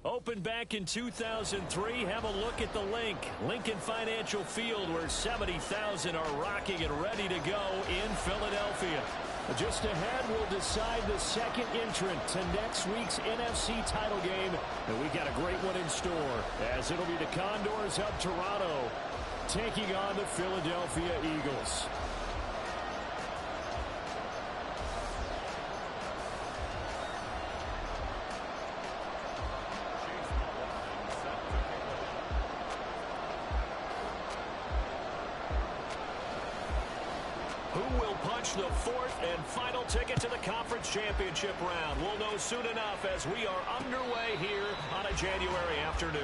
Opened back in 2003, have a look at the Lincoln Financial Field, where 70,000 are rocking and ready to go in Philadelphia. Just ahead, we'll decide the second entrant to next week's NFC title game. And we got a great one in store, as it'll be the Condors of Toronto taking on the Philadelphia Eagles. Who will punch the fourth and final ticket to the conference championship round? We'll know soon enough as we are underway here on a January afternoon.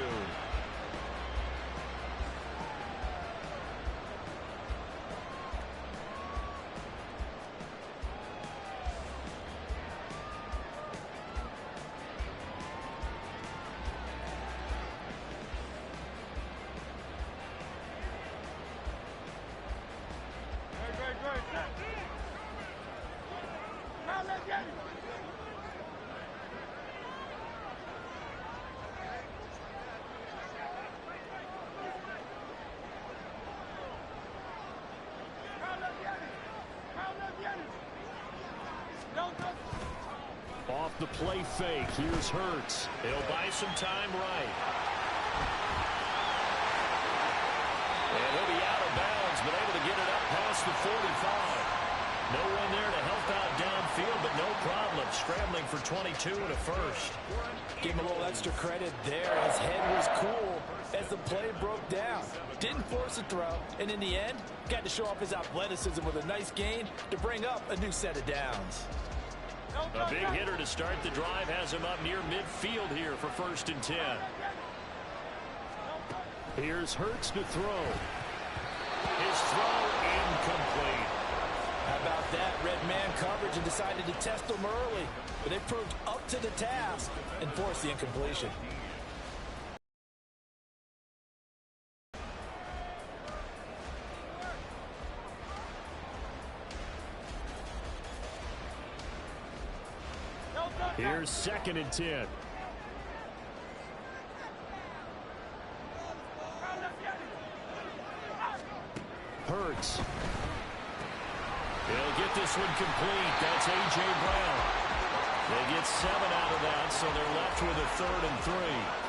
Off the play fake, here's Hurts. He'll buy some time right. And he'll be out of bounds, but able to get it up past the 45. No one there to help out downfield, but no problem. Scrambling for 22 and a first. Give him a little extra credit there. His head was cool as the play broke down. Didn't force a throw, and in the end, got to show off his athleticism with a nice gain to bring up a new set of downs. A big hitter to start the drive has him up near midfield here for 1st and 10. Here's Hurts to throw. His throw incomplete. How about that? Red man coverage and decided to test him early. But they proved up to the task and forced the incompletion. Here's 2nd and 10. Hurts. He'll get this one complete. That's A.J. Brown. They get 7 out of that, so they're left with a 3rd and 3.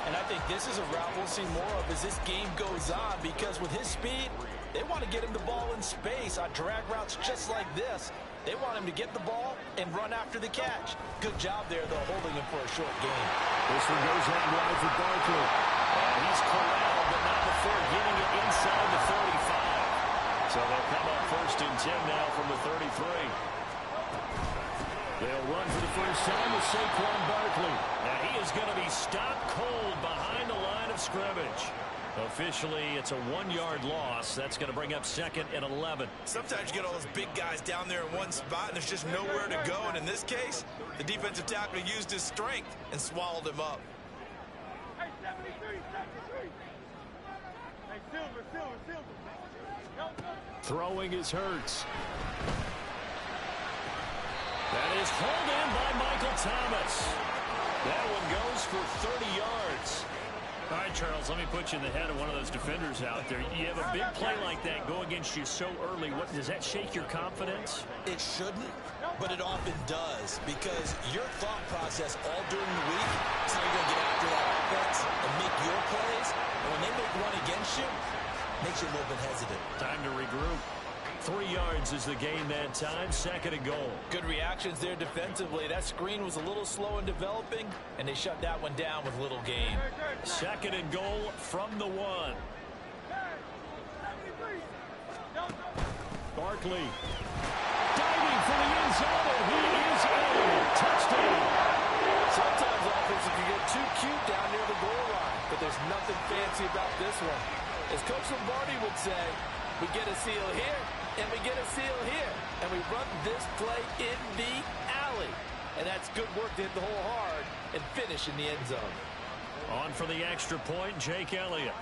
And I think this is a route we'll see more of as this game goes on, because with his speed, they want to get him the ball in space on drag routes just like this. They want him to get the ball and run after the catch. Good job there, though, holding him for a short gain. This one goes out wide for Barkley. And he's corralled, but not before getting it inside the 35. So they'll come up 1st and 10 now from the 33. They'll run for the first time with Saquon Barkley. Now he is going to be stopped cold behind the line of scrimmage. Officially, it's a 1-yard loss. That's going to bring up 2nd and 11. Sometimes you get all those big guys down there in one spot, and there's just nowhere to go. And in this case, the defensive tackle used his strength and swallowed him up. Hey, 73, 73. Hey, Silver. Throwing is Hurts. That is hauled in by Michael Thomas. That one goes for 30 yards. All right, Charles, let me put you in the head of one of those defenders out there. You have a big play like that go against you so early. What, does that shake your confidence? It shouldn't, but it often does, because your thought process all during the week is how you're going to get after that offense and make your plays. And when they make one against you, it makes you a little bit hesitant. Time to regroup. 3 yards is the gain that time. 2nd and goal. Good reactions there defensively. That screen was a little slow in developing, and they shut that one down with little gain. 2nd and goal from the 1. Barkley diving for the end zone, and he is in. Touchdown. Sometimes offenses can get too cute down near the goal line, but there's nothing fancy about this one. As Coach Lombardi would say, we get a seal here, and we get a seal here, and we run this play in the alley. And that's good work to hit the hole hard and finish in the end zone. On for the extra point, Jake Elliott.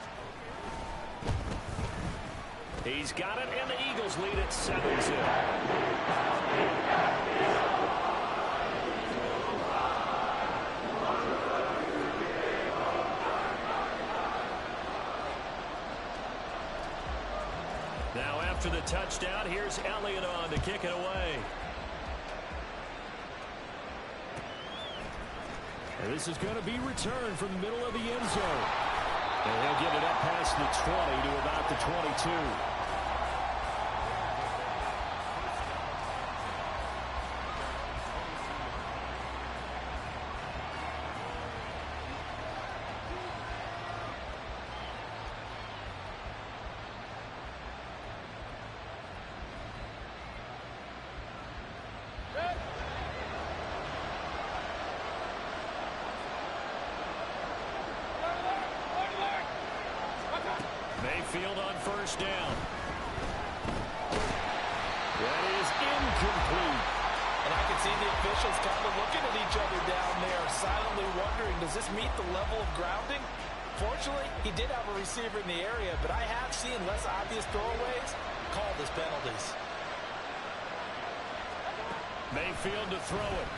He's got it, and the Eagles lead at 7-0. after the touchdown. Here's Elliott on to kick it away. And this is going to be returned from the middle of the end zone. And he'll get it up past the 20 to about the 22. Mayfield on first down. That is incomplete. And I can see the officials kind of looking at each other down there, silently wondering, does this meet the level of grounding? Fortunately, he did have a receiver in the area, but I have seen less obvious throwaways called as penalties. Mayfield to throw it.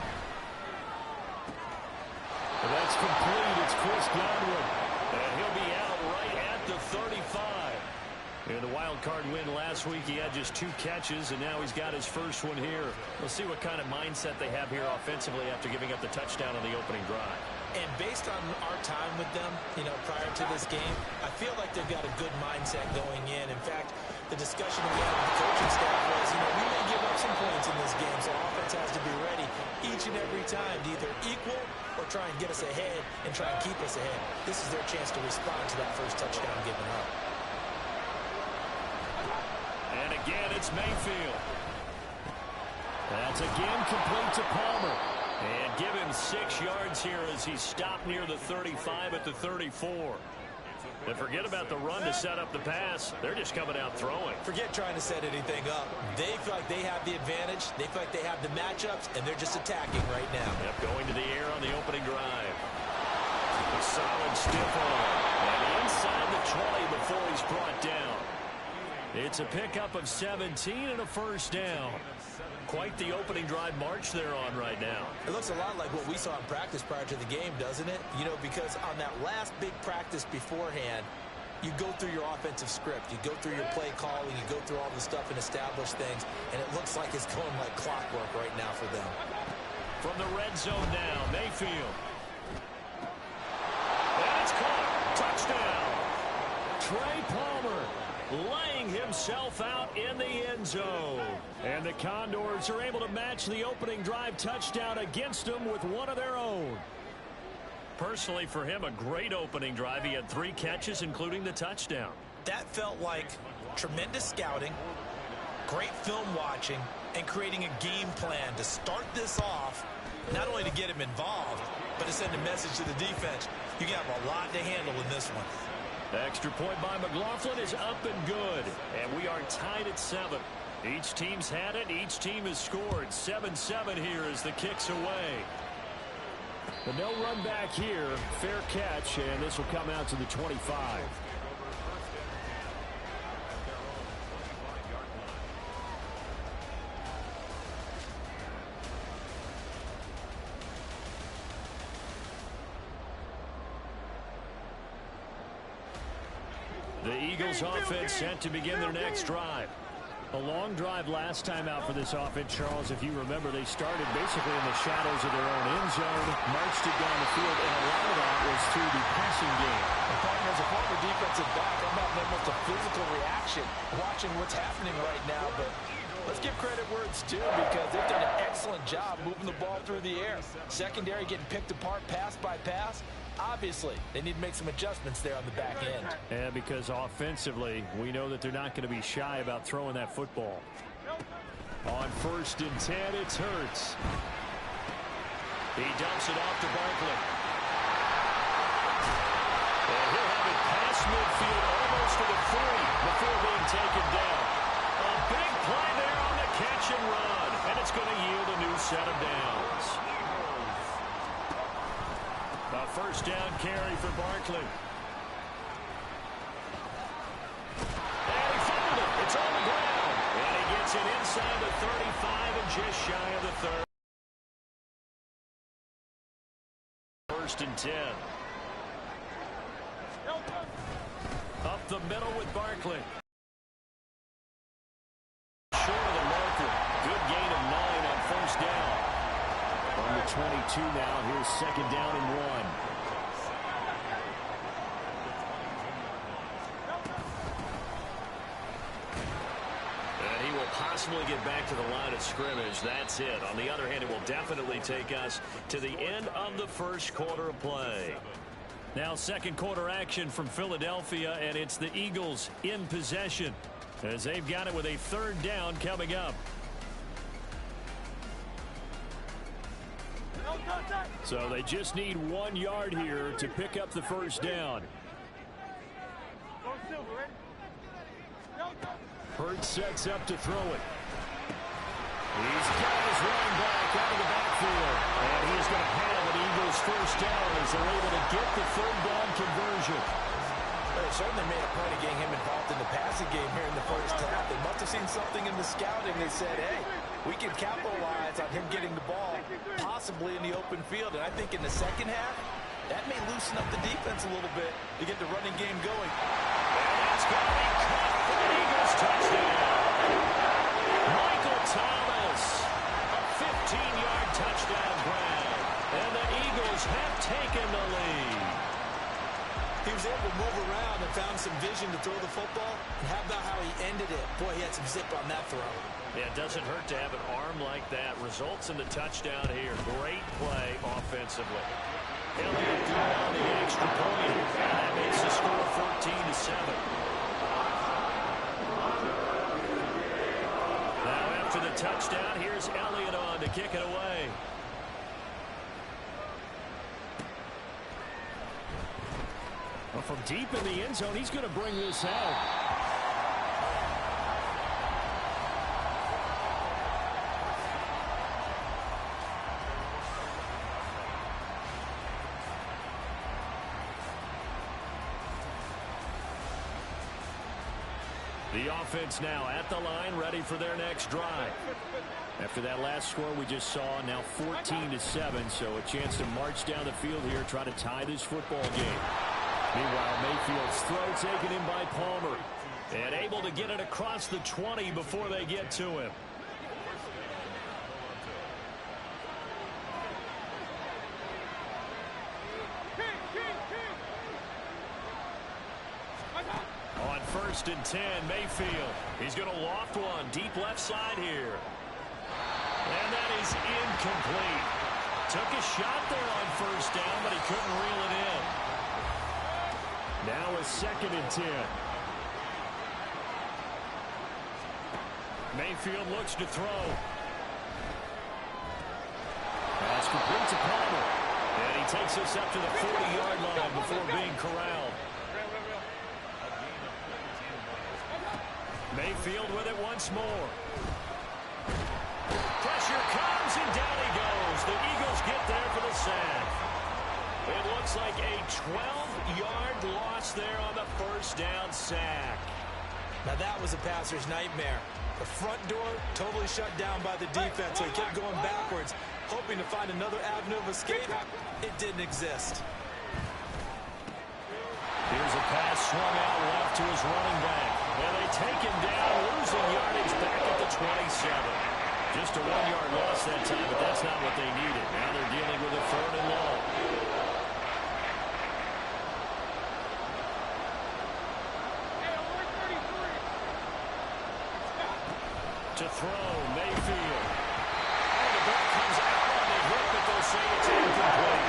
And that's complete. It's Chris Godwin. And he'll be out right at the 35. In the wild card win last week, he had just 2 catches, and now he's got his first one here. We'll see what kind of mindset they have here offensively after giving up the touchdown on the opening drive. And based on our time with them, prior to this game, I feel like they've got a good mindset going in. In fact, the discussion we had with the coaching staff was, we may give up some points in this game, so offense has to be ready each and every time to either equal or try and get us ahead and try and keep us ahead. This is their chance to respond to that first touchdown given up. And again, it's Mayfield. That's again complete to Palmer. And give him 6 yards here as he's stopped near the 35 at the 34. And forget about the run to set up the pass. They're just coming out throwing. Forget trying to set anything up. They feel like they have the advantage. They feel like they have the matchups, and they're just attacking right now. Yep, going to the air on the opening drive. A solid stiff arm. And inside the 20 before he's brought down. It's a pickup of 17 and a first down. Quite the opening drive march they're on right now. It looks a lot like what we saw in practice prior to the game, doesn't it? Because on that last big practice beforehand, you go through your offensive script. You go through your play calling. You go through all the stuff and establish things. And it looks like it's going like clockwork right now for them. From the red zone now, Mayfield. And it's caught. Touchdown. Trey Palmer laying himself out in the end zone. And the Condors are able to match the opening drive touchdown against them with one of their own. Personally, for him, a great opening drive. He had 3 catches, including the touchdown. That felt like tremendous scouting, great film watching, and creating a game plan to start this off, not only to get him involved, but to send a message to the defense. You have a lot to handle in this one. Extra point by McLaughlin is up and good. And we are tied at 7. Each team's had it. Each team has scored. 7-7 here as the kick's away. But no run back here. Fair catch, and this will come out to the 25. The Eagles offense set to begin their next drive. A long drive last time out for this offense, Charles. If you remember, they started basically in the shadows of their own end zone, marched it down the field, and a lot of that was through the passing game. And partner, as a former defensive back, I'm having almost a physical reaction watching what's happening right now. But let's give credit where it's due, because they've done an excellent job moving the ball through the air. Secondary getting picked apart pass by pass. Obviously, they need to make some adjustments there on the back end. And because offensively, we know that they're not going to be shy about throwing that football. On 1st and 10, it's Hurts. He dumps it off to Barkley. And he'll have it past midfield almost to the 40 before being taken down. A big play there on the catch and run. And it's going to yield a new set of downs. A first down carry for Barkley. And he fouled it. It's on the ground. And he gets it inside the 35 and just shy of the 30. 1st and 10. Up the middle with Barkley. 2 now. Here's 2nd down and 1. And he will possibly get back to the line of scrimmage. That's it. On the other hand, it will definitely take us to the end of the first quarter of play. Now second quarter action from Philadelphia, and it's the Eagles in possession as they've got it with a 3rd down coming up. So they just need 1 yard here to pick up the first down. Hurts sets up to throw it. He's got his running back out of the backfield. And he's going to have an Eagles first down as they're able to get the 3rd down conversion. They certainly made a point of getting him involved in the passing game here in the first half. They must have seen something in the scouting that said, hey, we can capitalize on him getting the ball, possibly in the open field. And I think in the second half, that may loosen up the defense a little bit to get the running game going. And that's going to be caught for the Eagles touchdown. Michael Thomas, a 15-yard touchdown grab. And the Eagles have taken the lead. He was able to move around and found some vision to throw the football. And how about how he ended it? Boy, he had some zip on that throw. Yeah, it doesn't hurt to have an arm like that. Results in the touchdown here. Great play offensively. Elliott on the extra point. And that makes the score 14-7. Now after the touchdown, here's Elliott on to kick it away. Well, from deep in the end zone, he's going to bring this out. The offense now at the line, ready for their next drive. After that last score we just saw, now 14-7, so a chance to march down the field here, try to tie this football game. Meanwhile, Mayfield's throw taken in by Palmer, and able to get it across the 20 before they get to him. On 1st and 10, Mayfield. He's going to loft one deep left side here. And that is incomplete. Took a shot there on 1st down, but he couldn't reel it in. Now a 2nd and 10. Mayfield looks to throw. Pass complete to Palmer. And he takes us up to the 40-yard line before being corralled. Mayfield with it once more. Pressure comes, and down he goes. The Eagles get there for the sack. It looks like a 12-yard loss there on the 1st down sack. Now that was a passer's nightmare. The front door totally shut down by the defense, so he kept going backwards, hoping to find another avenue of escape. It didn't exist. Here's a pass swung out left to his running back. And they take him down, losing yardage back at the 27. Just a 1-yard loss that time, but that's not what they needed. Now they're dealing with a 3rd and long. To throw, Mayfield. And the ball comes out on the hit, but they'll say it's incomplete.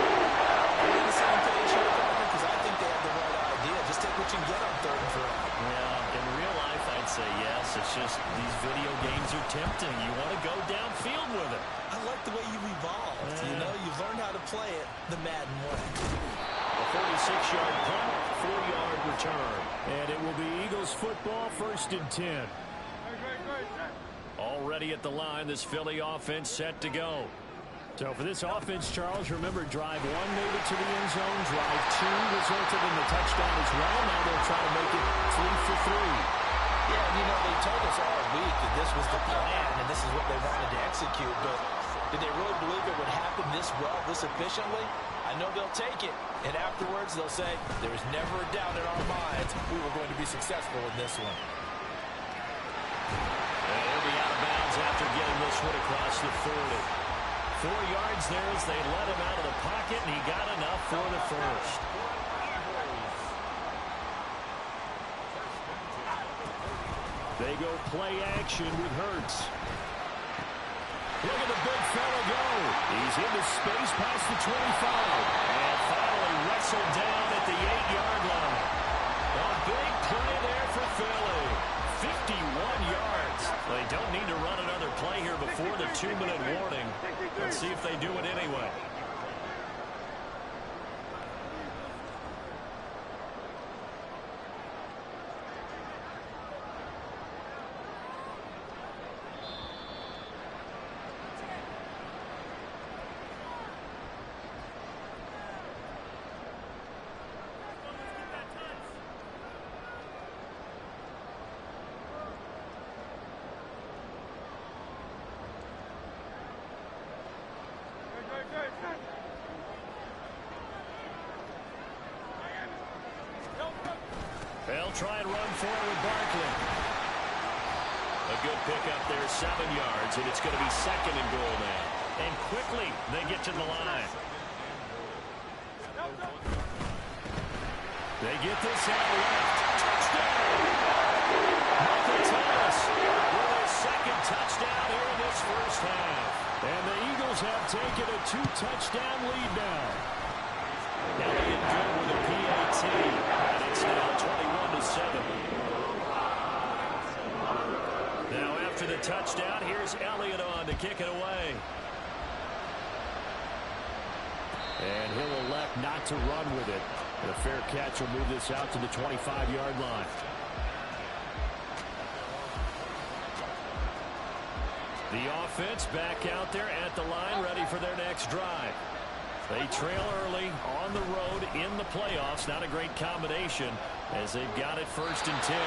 Are we on the same page here, partner? Because I think they have the right idea. Just take what you can get on 3rd and 4. Yeah, in real life, I'd say yes. It's just these video games are tempting. You want to go downfield with it. I like the way you've evolved. You know, you've learned how to play it the Madden way. A 46-yard punt, 4-yard return. And it will be Eagles football, 1st and 10. Already at the line, this Philly offense set to go. So for this offense, Charles, remember drive 1 made it to the end zone. Drive 2 resulted in the touchdown as well. Now they'll try to make it 3 for 3. Yeah, and you know, they told us all week that this was the plan and this is what they wanted to execute, but did they really believe it would happen this well, this efficiently? I know they'll take it, and afterwards they'll say, there was never a doubt in our minds we were going to be successful in this one. And he'll be out of bounds after getting this one across the 40. 4 yards there as they let him out of the pocket, and he got enough for the first. They go play action with Hurts. Look at the big fella go. He's into space past the 25. And finally wrestled down at the 8-yard line. A big play there for Philly. 51 yards. They don't need to run another play here before the 2-minute warning. Let's see if they do it anyway. They'll try and run for it with Barkley. A good pickup there, 7 yards, and it's going to be 2nd and goal now. And quickly, they get to the line. They get this out left. Touchdown! Michael Thomas with his 2nd touchdown here in this first half. And the Eagles have taken a 2-touchdown lead now. Elliott good with a PAT, and it's now 21-7. Now after the touchdown, here's Elliott on to kick it away. And he'll elect not to run with it. And a fair catch will move this out to the 25-yard line. The offense back out there at the line, ready for their next drive. They trail early on the road in the playoffs. Not a great combination as they've got it 1st and 10.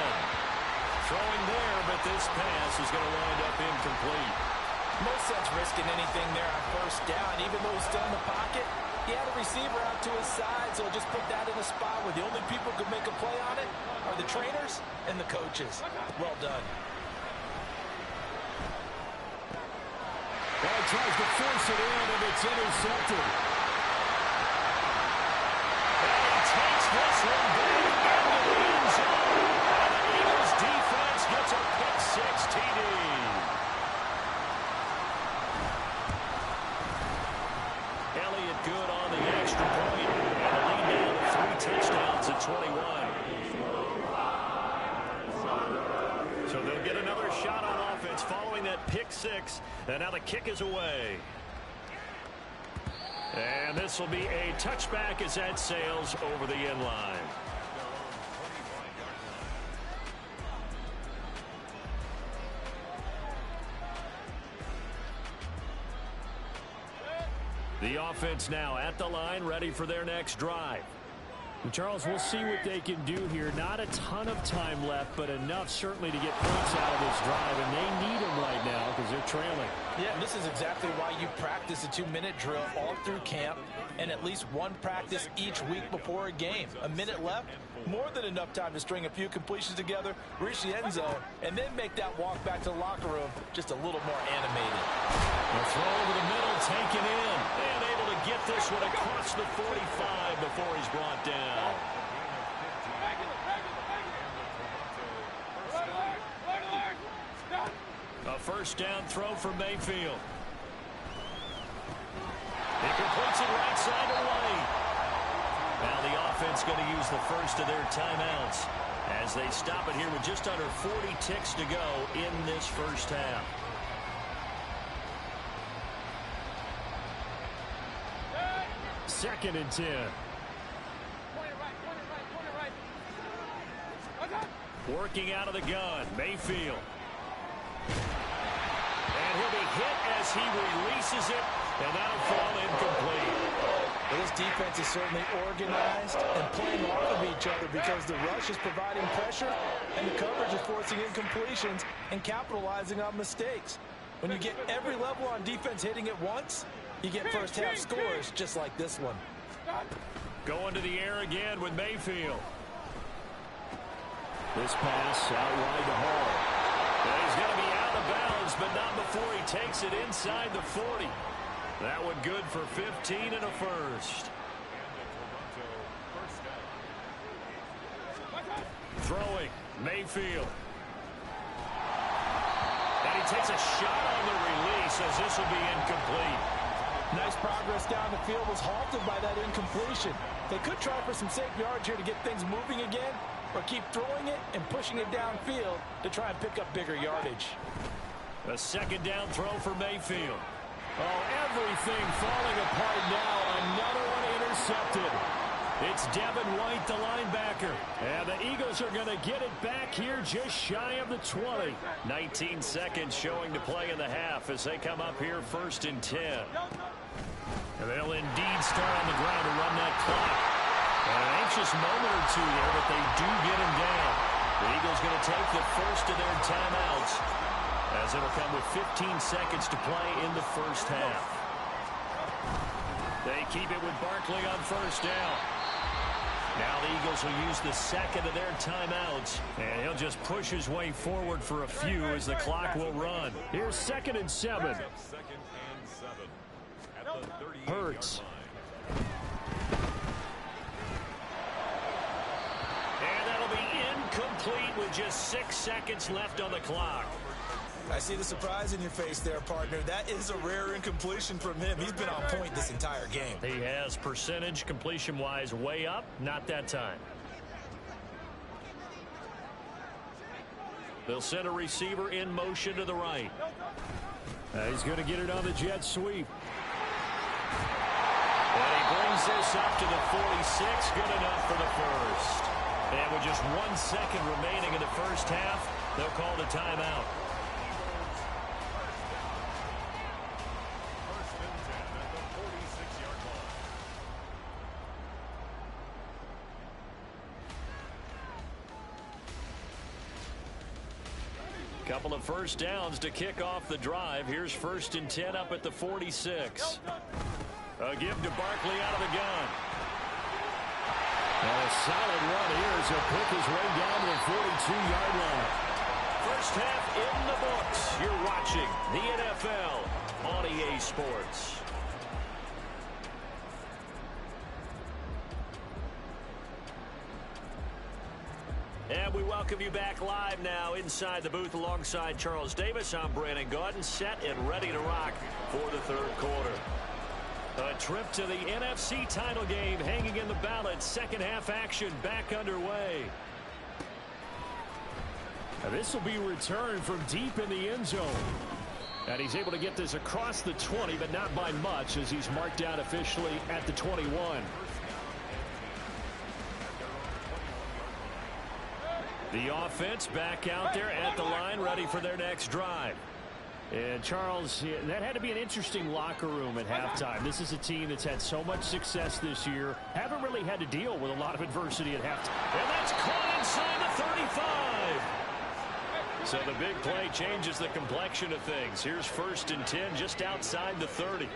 Throwing there, but this pass is going to wind up incomplete. No sense risking anything there on 1st down. Even though he's still in the pocket, he had a receiver out to his side, so just put that in a spot where the only people who could make a play on it are the trainers and the coaches. Well done. Well, he tries to force it in, and it's intercepted. Takes this one back into the end zone. And the Eagles defense gets a pick-6 TD. Elliott good on the extra point. And a lead down to 3 touchdowns at 21. So they'll get another shot on offense following that pick-6. And now the kick is away. And this will be a touchback as that sails over the end line. The offense now at the line, ready for their next drive. And Charles, we'll see what they can do here. Not a ton of time left, but enough certainly to get points out of this drive, and they need them right now because they're trailing. Yeah, and this is exactly why you practice a 2-minute drill all through camp and at least one practice each week before a game. A minute left, more than enough time to string a few completions together, reach the end zone, and then make that walk back to the locker room just a little more animated. A throw over the middle, taken in, and able to get this one across the 45 before he's brought down. A 1st down throw for Mayfield. He completes it right side of the lane. Now the offense going to use the first of their timeouts as they stop it here with just under 40 ticks to go in this first half. Second and 10. Working out of the gun, Mayfield. And he'll be hit as he releases it, and that'll fall incomplete. Well, this defense is certainly organized and playing off of each other because the rush is providing pressure and the coverage is forcing incompletions and capitalizing on mistakes. When you get every level on defense hitting at once, you get first half scores just like this one. Going to the air again with Mayfield. This pass out wide to Hall. And he's going to be out of bounds, but not before he takes it inside the 40. That one good for 15 and a first. Throwing, Mayfield. And he takes a shot on the release as this will be incomplete. Nice progress down the field, was halted by that incompletion. They could try for some safe yards here to get things moving again, or keep throwing it and pushing it downfield to try and pick up bigger yardage. A second down throw for Mayfield. Oh, everything falling apart now. Another one intercepted. It's Devin White, the linebacker. And the Eagles are going to get it back here just shy of the 20. 19 seconds showing to play in the half as they come up here 1st and 10. And they'll indeed start on the ground to run that clock. And an anxious moment or two there, but they do get him down. The Eagles going to take the first of their timeouts as it'll come with 15 seconds to play in the first half. They keep it with Barkley on 1st down. Now the Eagles will use the second of their timeouts, and he'll just push his way forward for a few as the clock will run. Here's 2nd and 7. Hurts. And that'll be incomplete with just 6 seconds left on the clock. I see the surprise in your face there, partner. That is a rare incompletion from him. He's been on point this entire game. He has percentage completion-wise way up. Not that time. They'll send a receiver in motion to the right. He's going to get it on the jet sweep. And he brings this up to the 46. Good enough for the first. And with just 1 second remaining in the first half, they'll call the timeout. Couple of first downs to kick off the drive. Here's 1st and 10 up at the 46. A give to Barkley out of the gun. And a solid run here as he'll pick his way down to the 42-yard line. First half in the books. You're watching the NFL on EA Sports. And we welcome you back live now inside the booth alongside Charles Davis. I'm Brandon Gaudin, set and ready to rock for the 3rd quarter. A trip to the NFC title game hanging in the balance. Second half action back underway. Now this will be returned from deep in the end zone. And he's able to get this across the 20, but not by much as he's marked down officially at the 21. The offense back out there at the line, ready for their next drive. And Charles, that had to be an interesting locker room at halftime. This is a team that's had so much success this year. Haven't really had to deal with a lot of adversity at halftime. And that's caught inside the 35. So the big play changes the complexion of things. Here's 1st and 10 just outside the 30.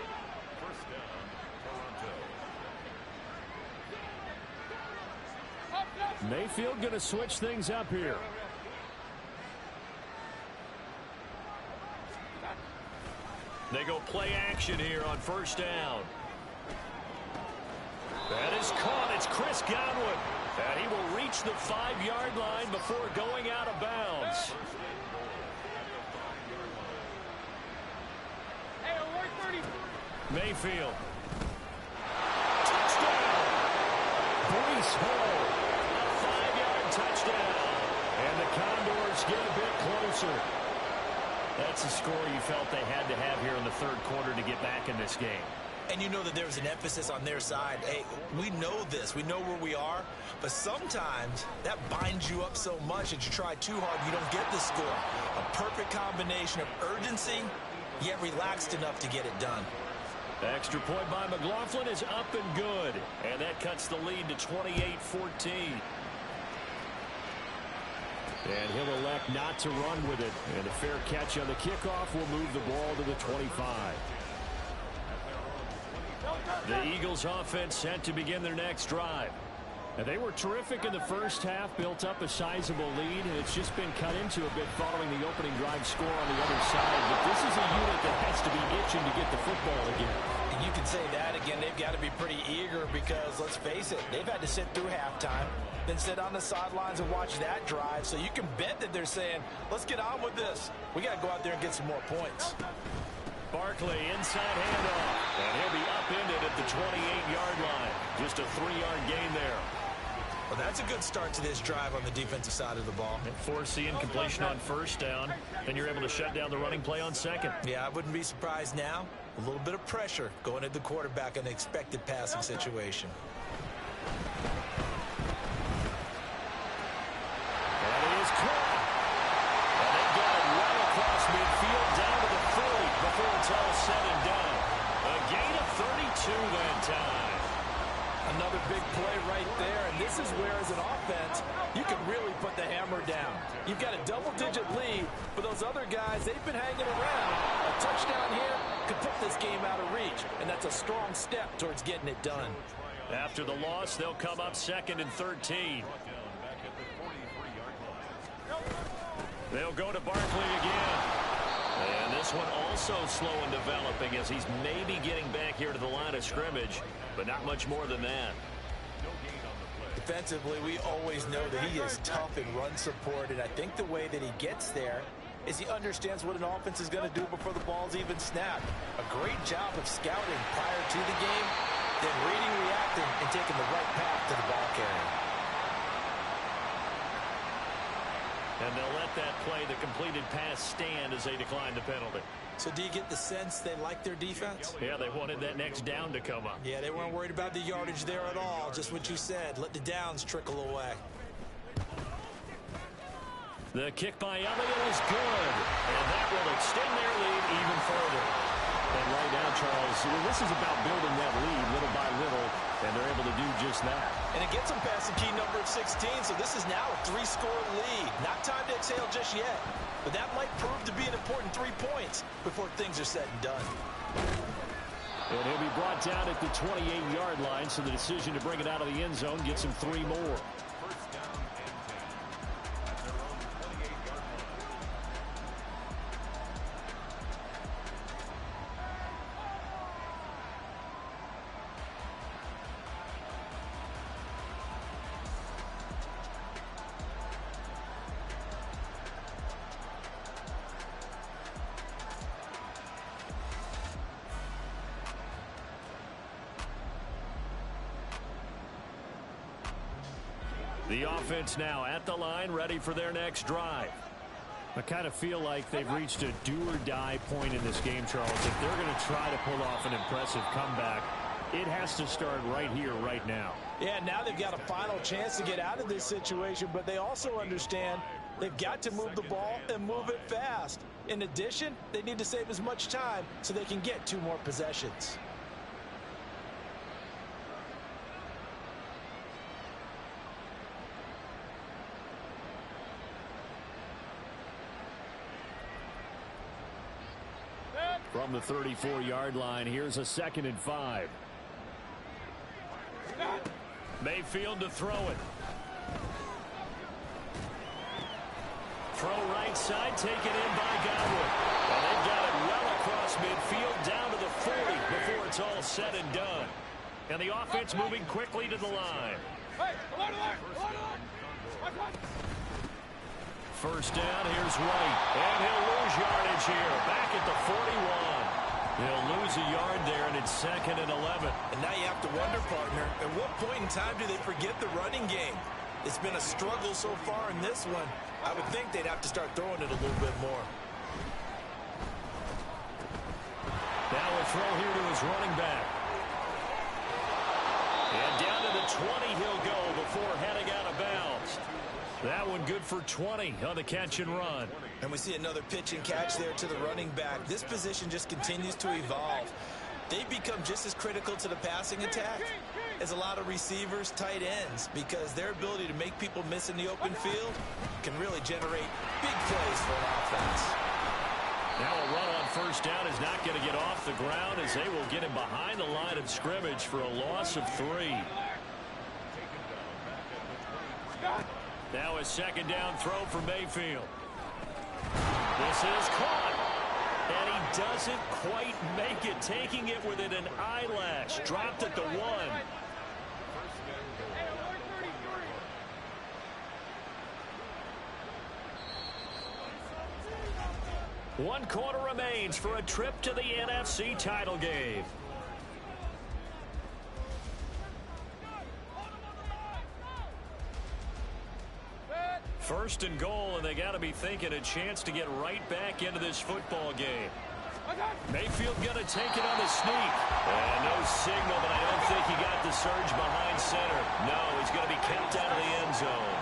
Mayfield going to switch things up here. They go play action here on 1st down. That is caught. It's Chris Godwin. And he will reach the 5-yard line before going out of bounds. Mayfield. Touchdown. Breece Hall. Touchdown. And the Condors get a bit closer. That's a score you felt they had to have here in the 3rd quarter to get back in this game. And you know that there's an emphasis on their side. Hey, we know this. We know where we are. But sometimes that binds you up so much that you try too hard, you don't get the score. A perfect combination of urgency, yet relaxed enough to get it done. Extra point by McLaughlin is up and good. And that cuts the lead to 28-14. And he'll elect not to run with it. And a fair catch on the kickoff will move the ball to the 25. The Eagles offense set to begin their next drive. And they were terrific in the first half, built up a sizable lead, and it's just been cut into a bit following the opening drive score on the other side. But this is a unit that has to be itching to get the football again. And you can say that again. They've got to be pretty eager because, let's face it, they've had to sit through halftime, then sit on the sidelines and watch that drive. So you can bet that they're saying, let's get on with this. We got to go out there and get some more points. Barkley, inside handoff. And he'll be upended at the 28-yard line. Just a 3-yard gain there. Well, that's a good start to this drive on the defensive side of the ball. And force the incompletion on first down. Then you're able to shut down the running play on second. Yeah, I wouldn't be surprised now. A little bit of pressure going at the quarterback in an expected passing situation. And it is caught. And they got it well across midfield down to the 40 before it's all said and done. A gain of 32 that time. Another big play right there, and this is where, as an offense, you can really put the hammer down. You've got a double-digit lead, but those other guys, they've been hanging around. A touchdown here could put this game out of reach, and that's a strong step towards getting it done. After the loss, they'll come up 2nd and 13. They'll go to Barkley again. And this one also slow in developing as he's maybe getting back here to the line of scrimmage, but not much more than that. Defensively, we always know that he is tough in run support, and I think the way that he gets there is he understands what an offense is going to do before the ball's even snapped. A great job of scouting prior to the game, then reading, reacting, and taking the right path to the ball carrier. And they'll let that play, the completed pass, stand as they decline the penalty. So do you get the sense they like their defense? Yeah, they wanted that next down to come up. Yeah, they weren't worried about the yardage there at all. Just what you said. Let the downs trickle away. The kick by Elliott is good. And that will extend their lead even further. And right now, Charles, this is about building that lead little by little, and they're able to do just that. And it gets them past the key number of 16, so this is now a 3-score lead. Not time to exhale just yet, but that might prove to be an important 3 points before things are said and done. And he'll be brought down at the 28-yard line, so the decision to bring it out of the end zone gets him 3 more. The offense now at the line, ready for their next drive. I kind of feel like they've reached a do-or-die point in this game, Charles. If they're going to try to pull off an impressive comeback, it has to start right here, right now. Yeah, now they've got a final chance to get out of this situation, but they also understand they've got to move the ball and move it fast. In addition, they need to save as much time so they can get 2 more possessions. From the 34-yard line, here's a 2nd and 5. Mayfield to throw it. Throw right side, taken in by Godwin. And they've got it well across midfield, down to the 40 before it's all said and done. And the offense moving quickly to the line. First down, here's White. And he'll lose yardage here, back at the 41. He'll lose a yard there, and it's 2nd and 11. And now you have to wonder, partner, at what point in time do they forget the running game? It's been a struggle so far in this one. I would think they'd have to start throwing it a little bit more. Now a throw here to his running back. And down to the 20 he'll go before heading out of bounds. That one good for 20 on the catch and run. And we see another pitch and catch there to the running back. This position just continues to evolve. They've become just as critical to the passing attack as a lot of receivers, tight ends, because their ability to make people miss in the open field can really generate big plays for an offense. Now a run on first down is not going to get off the ground as they will get him behind the line of scrimmage for a loss of 3. Now a second down throw for Mayfield. This is caught. And he doesn't quite make it, taking it within an eyelash. Dropped at the 1. One quarter remains for a trip to the NFC title game. First and goal, and they got to be thinking a chance to get right back into this football game. Mayfield going to take it on the sneak. And no signal, but I don't think he got the surge behind center. No, he's going to be kept out of the end zone.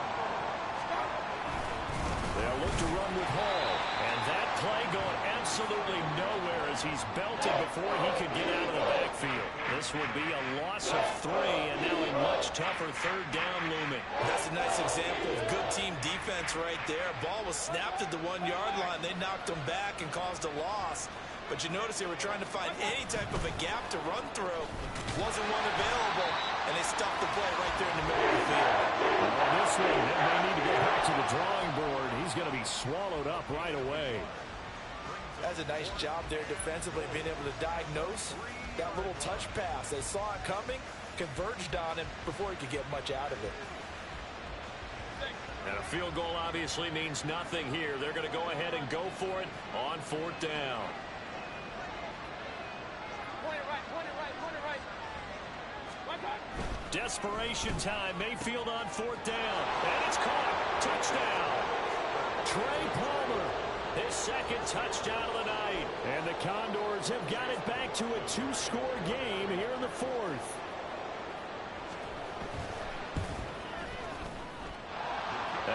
They'll look to run with Hall. And that play going absolutely nowhere as he's belted before he could get out of the backfield. This will be a loss of 3, and now a much tougher third down looming. That's a nice example of good team defense right there. Ball was snapped at the 1-yard line. They knocked him back and caused a loss. But you notice they were trying to find any type of a gap to run through. Wasn't one available, and they stopped the play right there in the middle of the field. Well, this one, they may need to go back to the drawing board. He's going to be swallowed up right away. That's a nice job there defensively, being able to diagnose that little touch pass. They saw it coming, converged on him before he could get much out of it. And a field goal obviously means nothing here. They're going to go ahead and go for it on 4th down. Desperation time. Mayfield on 4th down. And it's caught. Touchdown. Trey Palmer. His second touchdown of the night. And the Condors have got it back to a 2-score game here in the 4th.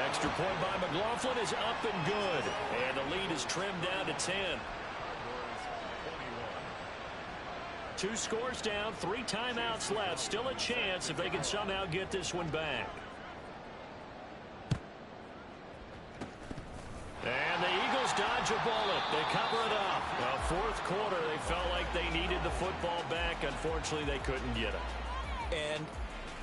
Extra point by McLaughlin is up and good. And the lead is trimmed down to 10. 2 scores down, 3 timeouts left. Still a chance if they can somehow get this one back. And the Eagles dodge a bullet. They cover it up. Well, 4th quarter, they felt like they needed the football back. Unfortunately, they couldn't get it. And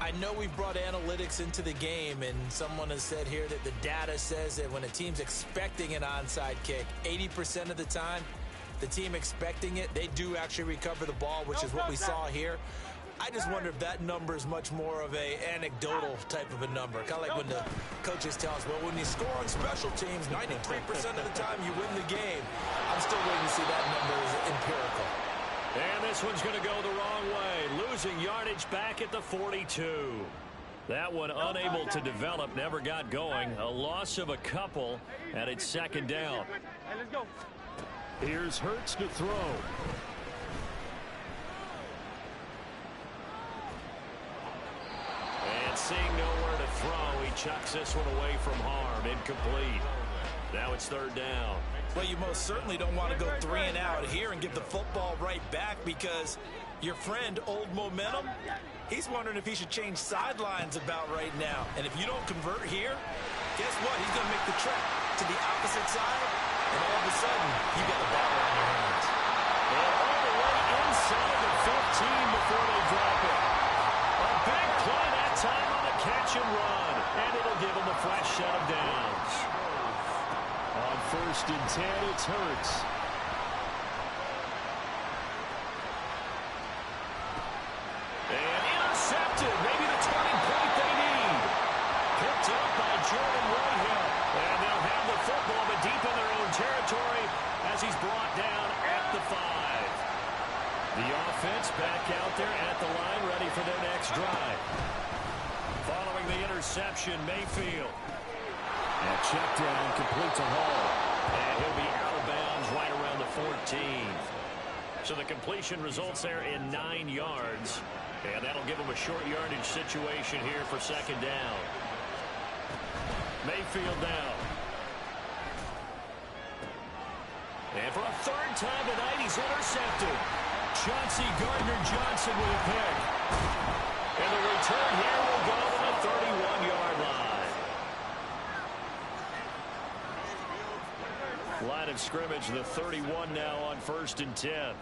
I know we've brought analytics into the game, and someone has said here that the data says that when a team's expecting an onside kick, 80% of the time, the team expecting it, they do actually recover the ball, which is what we saw here. I just wonder if that number is much more of a anecdotal type of a number. Kind of like when the coaches tell us, well, when you score on special teams, 93% of the time you win the game. I'm still waiting to see that number is empirical. And this one's going to go the wrong way. Losing yardage back at the 42. That one unable to develop, never got going. A loss of a couple, and it's 2nd down. Hey, let's go. Here's Hurts to throw. And seeing nowhere to throw, he chucks this one away from harm. Incomplete. Now it's 3rd down. Well, you most certainly don't want to go 3 and out here and give the football right back, because your friend, Old Momentum, he's wondering if he should change sidelines about right now. And if you don't convert here, guess what? He's going to make the trek to the opposite side, and all of a sudden, you got a ball on your hands. And all the way inside the 15 before they drop it. A big play that time on a catch and run, and it'll give him a fresh set of downs. On 1st and 10, it's Hurts. And intercepted. Maybe the turning point they need. Picked up by Jordan Whitehill. And they'll have the football, but deep in their own territory as he's brought down at the 5. The offense back out there at the line, ready for their next drive. Following the interception, Mayfield. And check down, complete to Hall. And he'll be out of bounds right around the 14. So the completion results there in 9 yards. And that'll give him a short yardage situation here for 2nd down. Mayfield down. And for a 3rd time tonight, he's intercepted. Chauncey Gardner-Johnson with a pick. And the return here will go to the 31-yard line. Line of scrimmage, the 31 now on 1st and 10.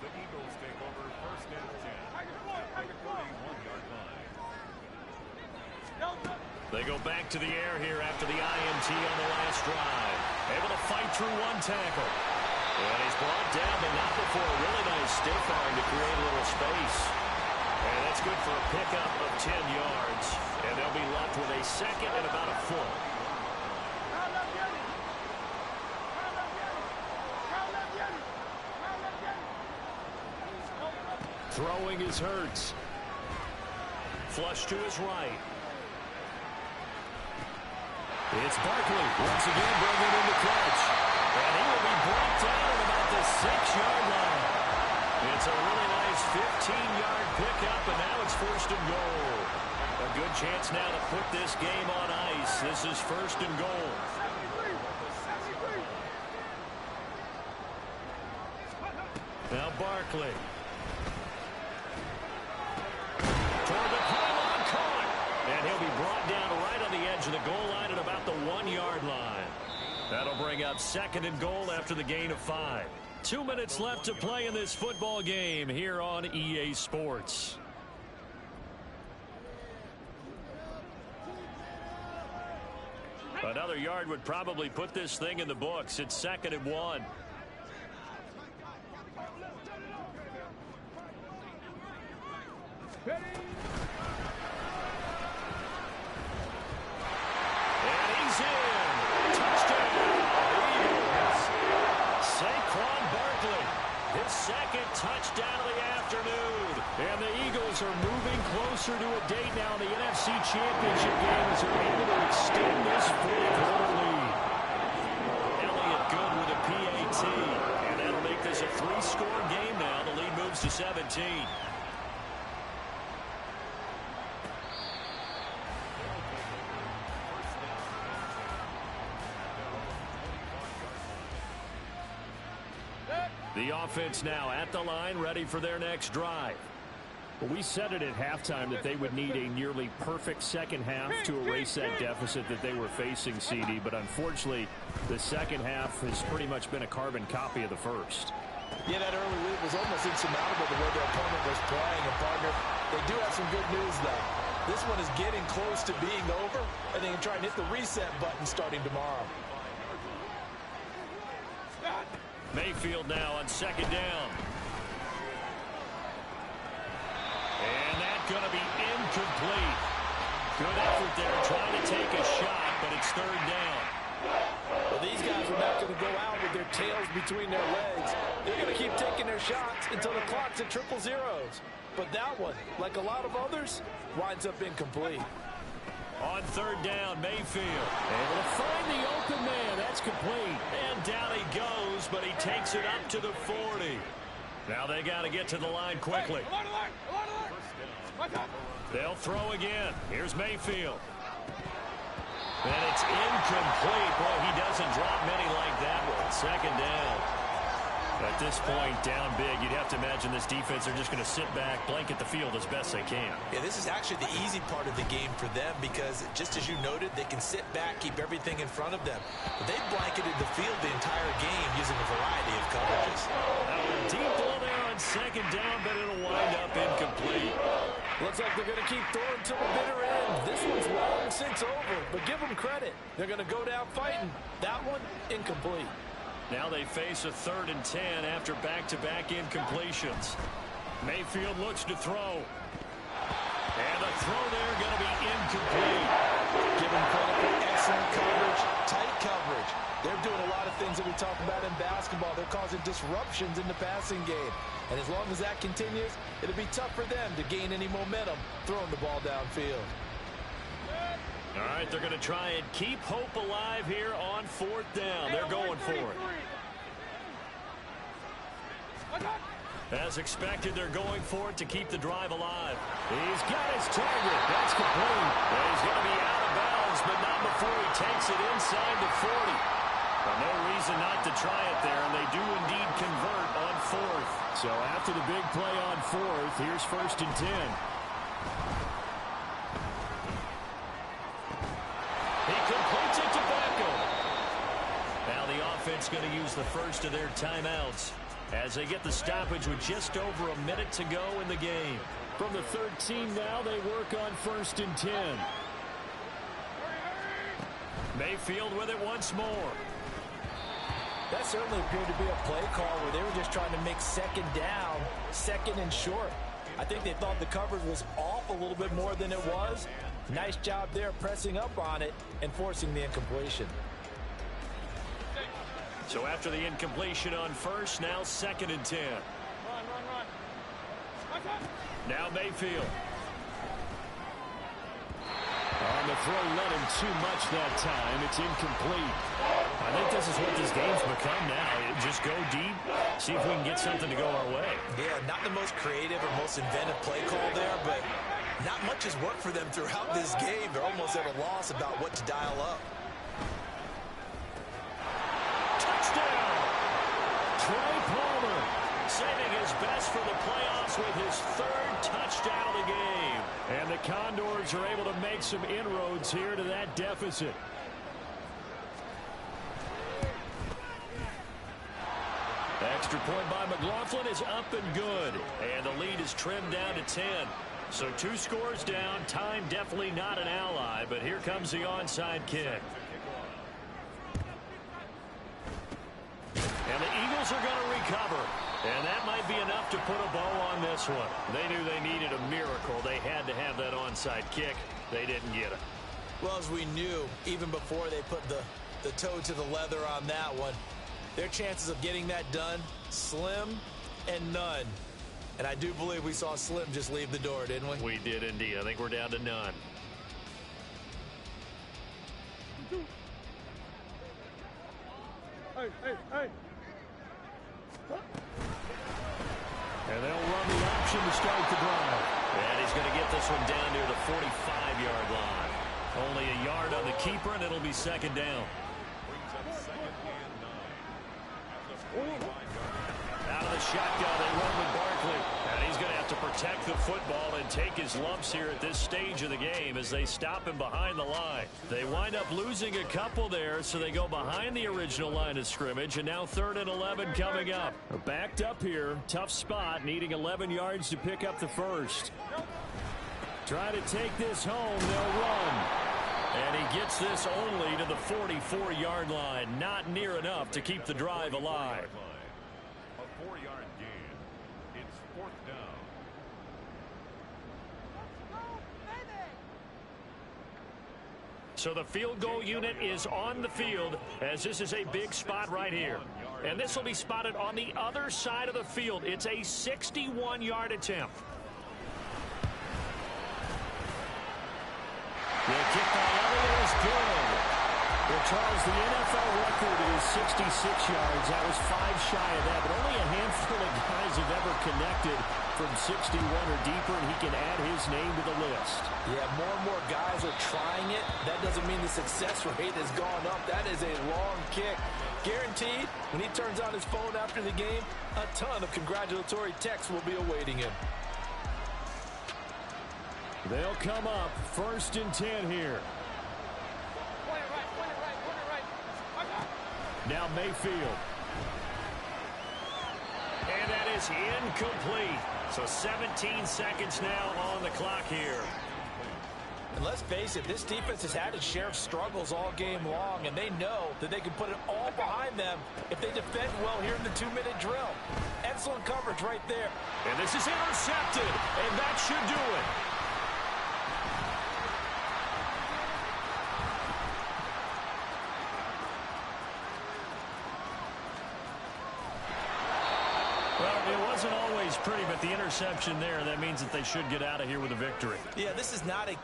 They go back to the air here after the INT on the last drive. Able to fight through one tackle. And he's brought down, but not before a really nice stiff arm to create a little space. And that's good for a pickup of 10 yards. And they'll be left with a second and about a foot. Throwing is Hurts. Flush to his right. It's Barkley once again bringing in the catch. And he will be brought down at about the 6-yard line. It's a really nice 15-yard pickup, and now it's first and goal. A good chance now to put this game on ice. This is first and goal. Now Barkley. Toward the pylon, caught. And he'll be brought down right on the edge of the goal line at about the 1-yard line. That'll bring up second and goal after the gain of 5. 2 minutes left to play in this football game here on EA Sports. Another yard would probably put this thing in the books. It's second and 1. Second touchdown of the afternoon. And the Eagles are moving closer to a date now in the NFC Championship game as they're able to extend this fourth-quarter lead. Elliott good with a PAT. And that'll make this a 3-score game now. The lead moves to 17. The offense now at the line, ready for their next drive. Well, we said it at halftime that they would need a nearly perfect second half to erase that deficit that they were facing, CD. But unfortunately, the second half has pretty much been a carbon copy of the first. Yeah, that early lead was almost insurmountable the way their opponent was playing. And, partner, they do have some good news, though. This one is getting close to being over, and they can try and hit the reset button starting tomorrow. Mayfield now on second down. And that's going to be incomplete. Good effort there trying to take a shot, but it's third down. Well, these guys are not going to go out with their tails between their legs. They're going to keep taking their shots until the clock's at 000. But that one, like a lot of others, winds up incomplete. On third down, Mayfield able to find the open man. That's complete. And down he goes, but he takes it up to the 40. Now they got to get to the line quickly. They'll throw again. Here's Mayfield. And it's incomplete. Boy, he doesn't drop many like that one. Second down. At this point, down big, you'd have to imagine this defense are just going to sit back, blanket the field as best they can. Yeah, this is actually the easy part of the game for them because, just as you noted, they can sit back, keep everything in front of them. But they've blanketed the field the entire game using a variety of coverages. Deep ball there on second down, but it'll wind up incomplete. Looks like they're going to keep throwing to the bitter end. This one's long since over, but give them credit. They're going to go down fighting. That one, incomplete. Now they face a 3rd and 10 after back-to-back incompletions. Mayfield looks to throw. And the throw there going to be incomplete. Give them credit for excellent coverage, tight coverage. They're doing a lot of things that we talk about in basketball. They're causing disruptions in the passing game. And as long as that continues, it'll be tough for them to gain any momentum throwing the ball downfield. All right, they're going to try and keep hope alive here on 4th down. They're going for it. As expected, they're going for it to keep the drive alive. He's got his target. That's complete. And he's going to be out of bounds, but not before he takes it inside the 40. Well, no reason not to try it there, and they do indeed convert on 4th. So after the big play on 4th, here's 1st and 10. Offense going to use the first of their timeouts as they get the stoppage with just over a minute to go in the game. From the 13 now, they work on 1st and 10. Mayfield with it once more. That certainly appeared to be a play call where they were just trying to make second down, second and short. I think they thought the coverage was off a little bit more than it was. Nice job there pressing up on it and forcing the incompletion. So after the incompletion on first, now 2nd and 10. Now Mayfield. On the throw, led him too much that time. It's incomplete. I think this is what this game's become now. Just go deep, see if we can get something to go our way. Yeah, not the most creative or most inventive play call there, but not much has worked for them throughout this game. They're almost at a loss about what to dial up. Touchdown! Trey Palmer saving his best for the playoffs with his 3rd touchdown of the game. And the Condors are able to make some inroads here to that deficit. Extra point by McLaughlin is up and good. And the lead is trimmed down to 10. So 2 scores down. Time definitely not an ally. But here comes the onside kick. And the Eagles are going to recover. And that might be enough to put a bow on this one. They knew they needed a miracle. They had to have that onside kick. They didn't get it. Well, as we knew, even before they put the toe to the leather on that one, their chances of getting that done, slim and none. And I do believe we saw Slim just leave the door, didn't we? We did indeed. I think we're down to none. Hey. And they'll run the option to start the drive. And he's going to get this one down near the 45-yard line. Only a yard on the keeper, and it'll be 2nd down. Out of the shotgun, they run with Barkley. And he's going to have to protect the football and take his lumps here at this stage of the game as they stop him behind the line. They wind up losing a couple there, so they go behind the original line of scrimmage, and now 3rd and 11 coming up. They're backed up here. Tough spot, needing 11 yards to pick up the first. Try to take this home. They'll run. And he gets this only to the 44-yard line. Not near enough to keep the drive alive. A 4-yard gain. It's 4th down. So the field goal unit is on the field as this is a big spot right here. And this will be spotted on the other side of the field. It's a 61-yard attempt. The kick by Elliott is good. Well, Charles, the NFL record is 66 yards. That was 5 shy of that, but only a handful of guys have ever connected from 61 or deeper, and he can add his name to the list. Yeah, more and more guys are trying it. That doesn't mean the success rate has gone up. That is a long kick. Guaranteed, when he turns on his phone after the game, a ton of congratulatory texts will be awaiting him. They'll come up 1st and 10 here. Now Mayfield. And that is incomplete. So 17 seconds now on the clock here. And let's face it, this defense has had its share of struggles all game long, and they know that they can put it all behind them if they defend well here in the 2-minute drill. Excellent coverage right there. And this is intercepted, and that should do it. Well, it wasn't always pretty, but the interception there, that means that they should get out of here with a victory. Yeah, this is not a